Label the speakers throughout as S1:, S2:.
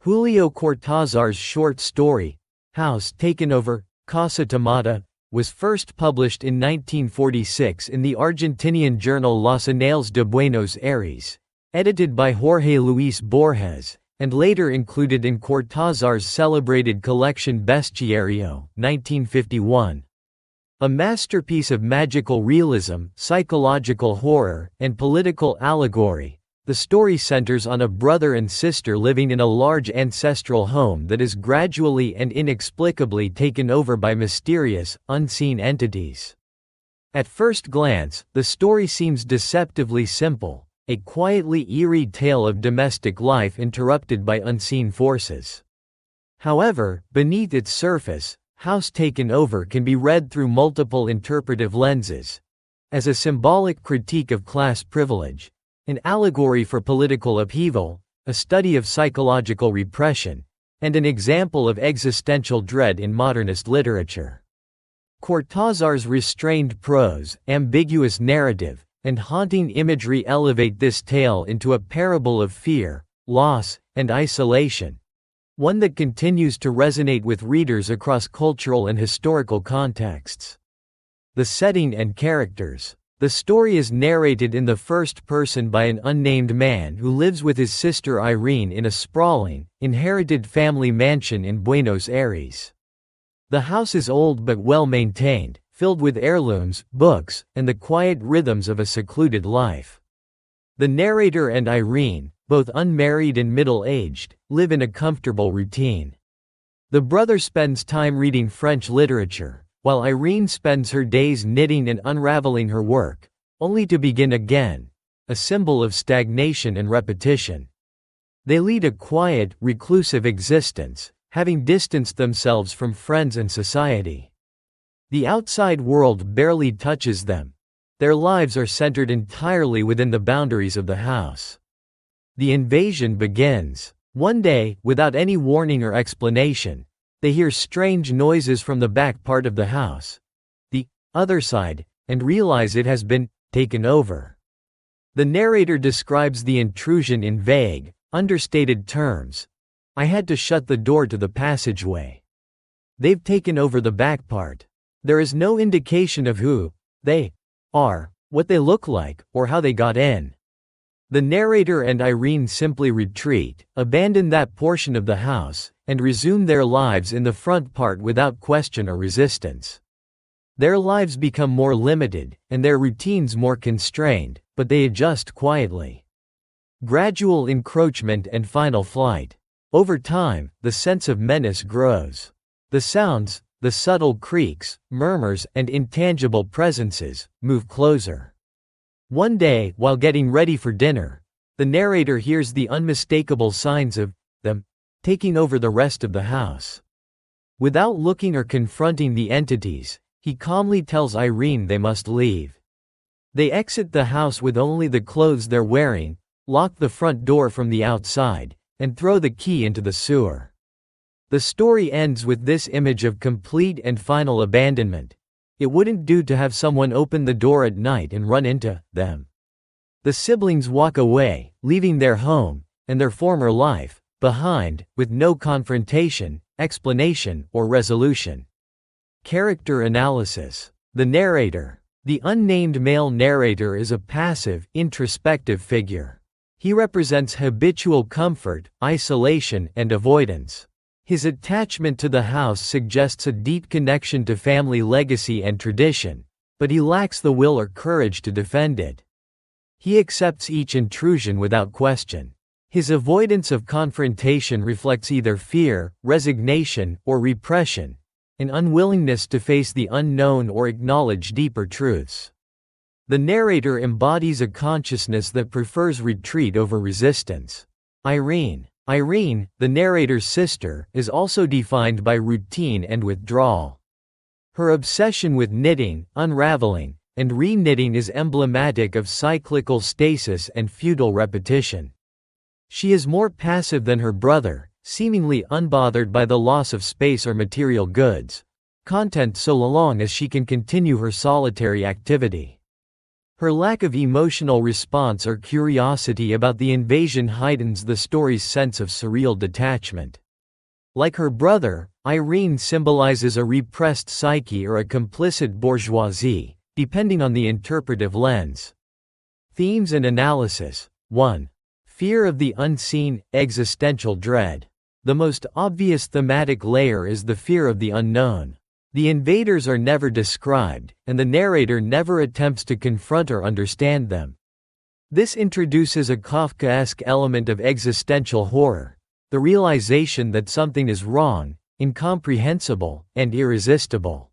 S1: Julio Cortázar's short story, House Taken Over, Casa Tomada, was first published in 1946 in the Argentinian journal Los Anales de Buenos Aires, edited by Jorge Luis Borges, and later included in Cortázar's celebrated collection Bestiario, 1951. A masterpiece of magical realism, psychological horror, and political allegory, the story centers on a brother and sister living in a large ancestral home that is gradually and inexplicably taken over by mysterious, unseen entities. At first glance, the story seems deceptively simple, a quietly eerie tale of domestic life interrupted by unseen forces. However, beneath its surface, House Taken Over can be read through multiple interpretive lenses. As a symbolic critique of class privilege, an allegory for political upheaval, a study of psychological repression, and an example of existential dread in modernist literature. Cortázar's restrained prose, ambiguous narrative, and haunting imagery elevate this tale into a parable of fear, loss, and isolation, one that continues to resonate with readers across cultural and historical contexts. The setting and characters. The story is narrated in the first person by an unnamed man who lives with his sister Irene in a sprawling, inherited family mansion in Buenos Aires. The house is old but well maintained, filled with heirlooms, books, and the quiet rhythms of a secluded life. The narrator and Irene, both unmarried and middle-aged, live in a comfortable routine. The brother spends time reading French literature, while Irene spends her days knitting and unraveling her work, only to begin again, a symbol of stagnation and repetition. They lead a quiet, reclusive existence, having distanced themselves from friends and society. The outside world barely touches them. Their lives are centered entirely within the boundaries of the house. The invasion begins. One day, without any warning or explanation, they hear strange noises from the back part of the house, the other side, and realize it has been taken over. The narrator describes the intrusion in vague, understated terms. I had to shut the door to the passageway. They've taken over the back part. There is no indication of who they are, what they look like, or how they got in. The narrator and Irene simply retreat, abandon that portion of the house, and resume their lives in the front part without question or resistance. Their lives become more limited, and their routines more constrained, but they adjust quietly. Gradual encroachment and final flight. Over time, the sense of menace grows. The sounds, the subtle creaks, murmurs, and intangible presences, move closer. One day, while getting ready for dinner, the narrator hears the unmistakable signs of them taking over the rest of the house. Without looking or confronting the entities, he calmly tells Irene they must leave. They exit the house with only the clothes they're wearing, lock the front door from the outside, and throw the key into the sewer. The story ends with this image of complete and final abandonment. It wouldn't do to have someone open the door at night and run into them. The siblings walk away, leaving their home, and their former life, behind, with no confrontation, explanation, or resolution. Character analysis. The narrator. The unnamed male narrator is a passive, introspective figure. He represents habitual comfort, isolation, and avoidance. His attachment to the house suggests a deep connection to family legacy and tradition, but he lacks the will or courage to defend it. He accepts each intrusion without question. His avoidance of confrontation reflects either fear, resignation, or repression, an unwillingness to face the unknown or acknowledge deeper truths. The narrator embodies a consciousness that prefers retreat over resistance. Irene, the narrator's sister, is also defined by routine and withdrawal. Her obsession with knitting, unraveling, and re-knitting is emblematic of cyclical stasis and futile repetition. She is more passive than her brother, seemingly unbothered by the loss of space or material goods, content so long as she can continue her solitary activity. Her lack of emotional response or curiosity about the invasion heightens the story's sense of surreal detachment. Like her brother, Irene symbolizes a repressed psyche or a complicit bourgeoisie, depending on the interpretive lens. Themes and analysis. 1. Fear of the unseen, existential dread. The most obvious thematic layer is the fear of the unknown. The invaders are never described, and the narrator never attempts to confront or understand them. This introduces a Kafkaesque element of existential horror, the realization that something is wrong, incomprehensible, and irresistible.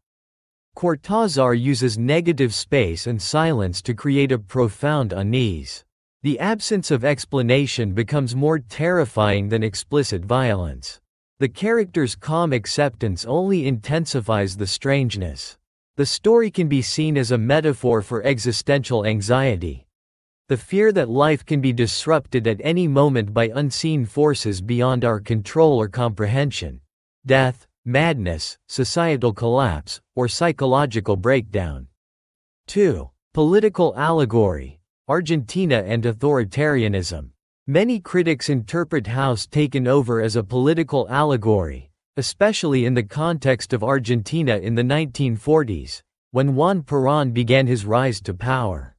S1: Cortázar uses negative space and silence to create a profound unease. The absence of explanation becomes more terrifying than explicit violence. The character's calm acceptance only intensifies the strangeness. The story can be seen as a metaphor for existential anxiety. The fear that life can be disrupted at any moment by unseen forces beyond our control or comprehension. Death, madness, societal collapse, or psychological breakdown. 2. Political allegory. Argentina and authoritarianism. Many critics interpret House Taken Over as a political allegory, especially in the context of Argentina in the 1940s, when Juan Perón began his rise to power.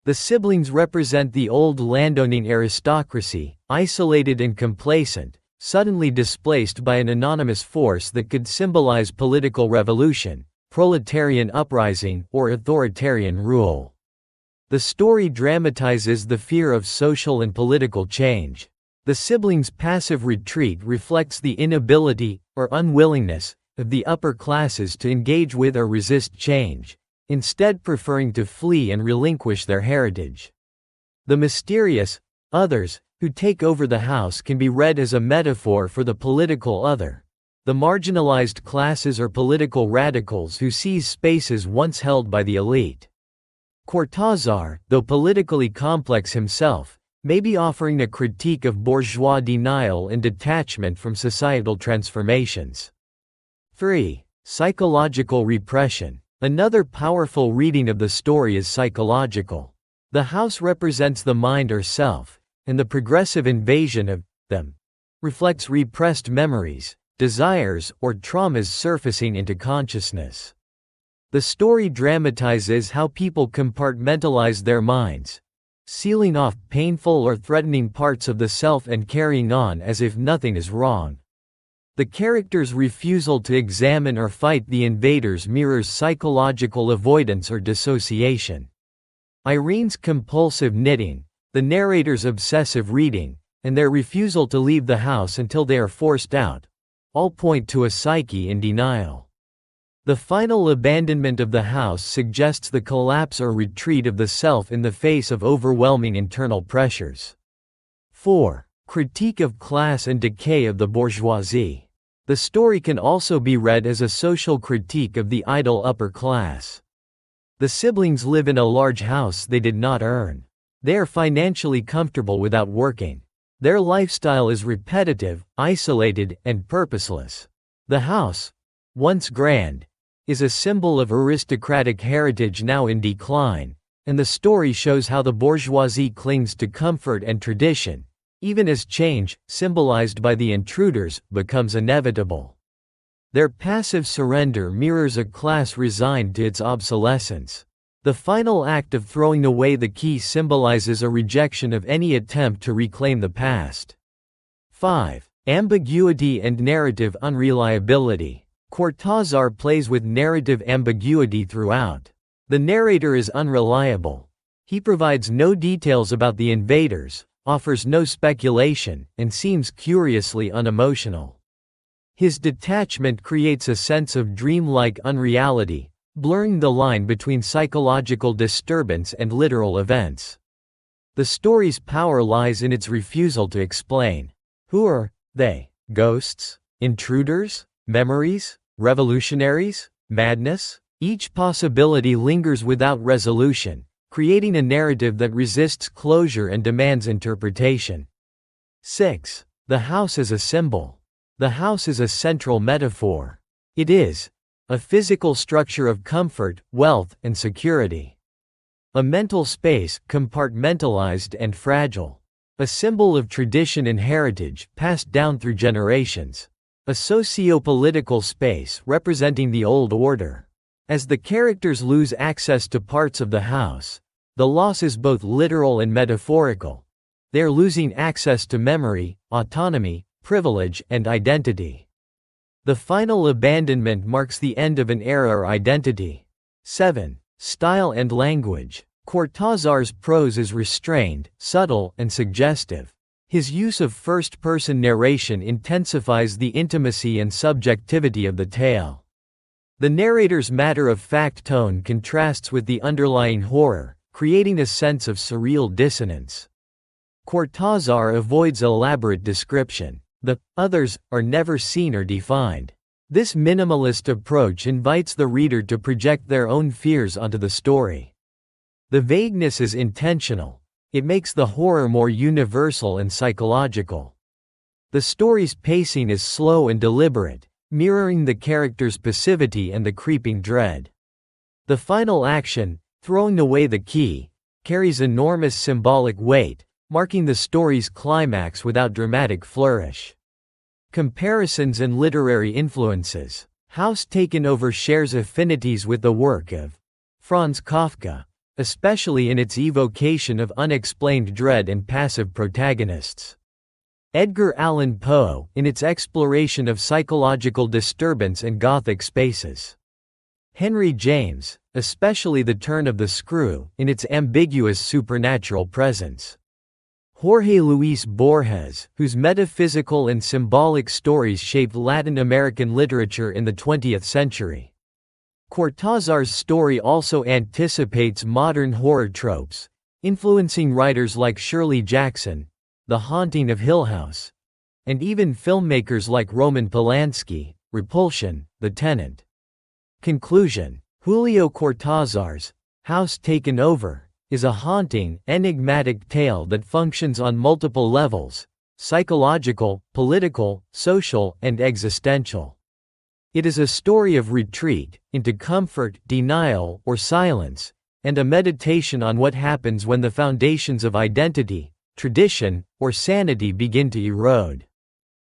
S1: The siblings represent the old landowning aristocracy, isolated and complacent, suddenly displaced by an anonymous force that could symbolize political revolution, proletarian uprising, or authoritarian rule. The story dramatizes the fear of social and political change. The siblings' passive retreat reflects the inability, or unwillingness, of the upper classes to engage with or resist change, instead preferring to flee and relinquish their heritage. The mysterious others who take over the house can be read as a metaphor for the political other, the marginalized classes or political radicals who seize spaces once held by the elite. Cortázar, though politically complex himself, may be offering a critique of bourgeois denial and detachment from societal transformations. 3. Psychological repression. Another powerful reading of the story is psychological. The house represents the mind or self, and the progressive invasion of them reflects repressed memories, desires, or traumas surfacing into consciousness. The story dramatizes how people compartmentalize their minds, sealing off painful or threatening parts of the self and carrying on as if nothing is wrong. The character's refusal to examine or fight the invaders mirrors psychological avoidance or dissociation. Irene's compulsive knitting, the narrator's obsessive reading, and their refusal to leave the house until they are forced out, all point to a psyche in denial. The final abandonment of the house suggests the collapse or retreat of the self in the face of overwhelming internal pressures. 4. Critique of class and decay of the bourgeoisie. The story can also be read as a social critique of the idle upper class. The siblings live in a large house they did not earn. They are financially comfortable without working. Their lifestyle is repetitive, isolated, and purposeless. The house, once grand, is a symbol of aristocratic heritage now in decline, and the story shows how the bourgeoisie clings to comfort and tradition, even as change, symbolized by the intruders, becomes inevitable. Their passive surrender mirrors a class resigned to its obsolescence. The final act of throwing away the key symbolizes a rejection of any attempt to reclaim the past. 5. Ambiguity and narrative unreliability. Cortázar plays with narrative ambiguity throughout. The narrator is unreliable. He provides no details about the invaders, offers no speculation, and seems curiously unemotional. His detachment creates a sense of dreamlike unreality, blurring the line between psychological disturbance and literal events. The story's power lies in its refusal to explain. Who are they? Ghosts? Intruders? Memories? Revolutionaries? Madness? Each possibility lingers without resolution, creating a narrative that resists closure and demands interpretation. 6. The house as a symbol. The house is a central metaphor. It is a physical structure of comfort, wealth, and security. A mental space, compartmentalized and fragile. A symbol of tradition and heritage, passed down through generations. A socio-political space representing the old order. As the characters lose access to parts of the house, the loss is both literal and metaphorical. They are losing access to memory, autonomy, privilege, and identity. The final abandonment marks the end of an era or identity. 7. Style and language. Cortázar's prose is restrained, subtle, and suggestive. His use of first-person narration intensifies the intimacy and subjectivity of the tale. The narrator's matter-of-fact tone contrasts with the underlying horror, creating a sense of surreal dissonance. Cortázar avoids elaborate description. The others are never seen or defined. This minimalist approach invites the reader to project their own fears onto the story. The vagueness is intentional. It makes the horror more universal and psychological. The story's pacing is slow and deliberate, mirroring the character's passivity and the creeping dread. The final action, throwing away the key, carries enormous symbolic weight, marking the story's climax without dramatic flourish. Comparisons and literary influences. House Taken Over shares affinities with the work of Franz Kafka, especially in its evocation of unexplained dread and passive protagonists. Edgar Allan Poe, in its exploration of psychological disturbance and Gothic spaces. Henry James, especially The Turn of the Screw, in its ambiguous supernatural presence. Jorge Luis Borges, whose metaphysical and symbolic stories shaped Latin American literature in the 20th century. Cortázar's story also anticipates modern horror tropes, influencing writers like Shirley Jackson, The Haunting of Hill House, and even filmmakers like Roman Polanski, Repulsion, The Tenant. Conclusion. Julio Cortázar's House Taken Over is a haunting, enigmatic tale that functions on multiple levels: psychological, political, social, and existential. It is a story of retreat into comfort, denial, or silence, and a meditation on what happens when the foundations of identity, tradition, or sanity begin to erode.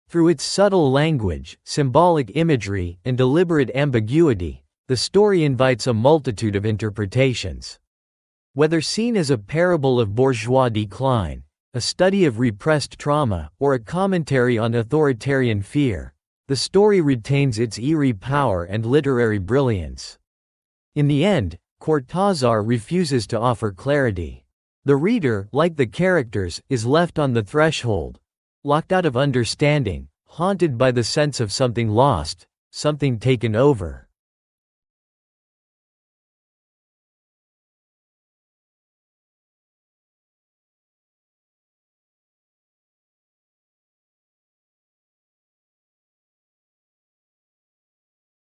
S1: Through its subtle language, symbolic imagery, and deliberate ambiguity, the story invites a multitude of interpretations. Whether seen as a parable of bourgeois decline, a study of repressed trauma, or a commentary on authoritarian fear, the story retains its eerie power and literary brilliance. In the end, Cortázar refuses to offer clarity. The reader, like the characters, is left on the threshold, locked out of understanding, haunted by the sense of something lost, something taken over.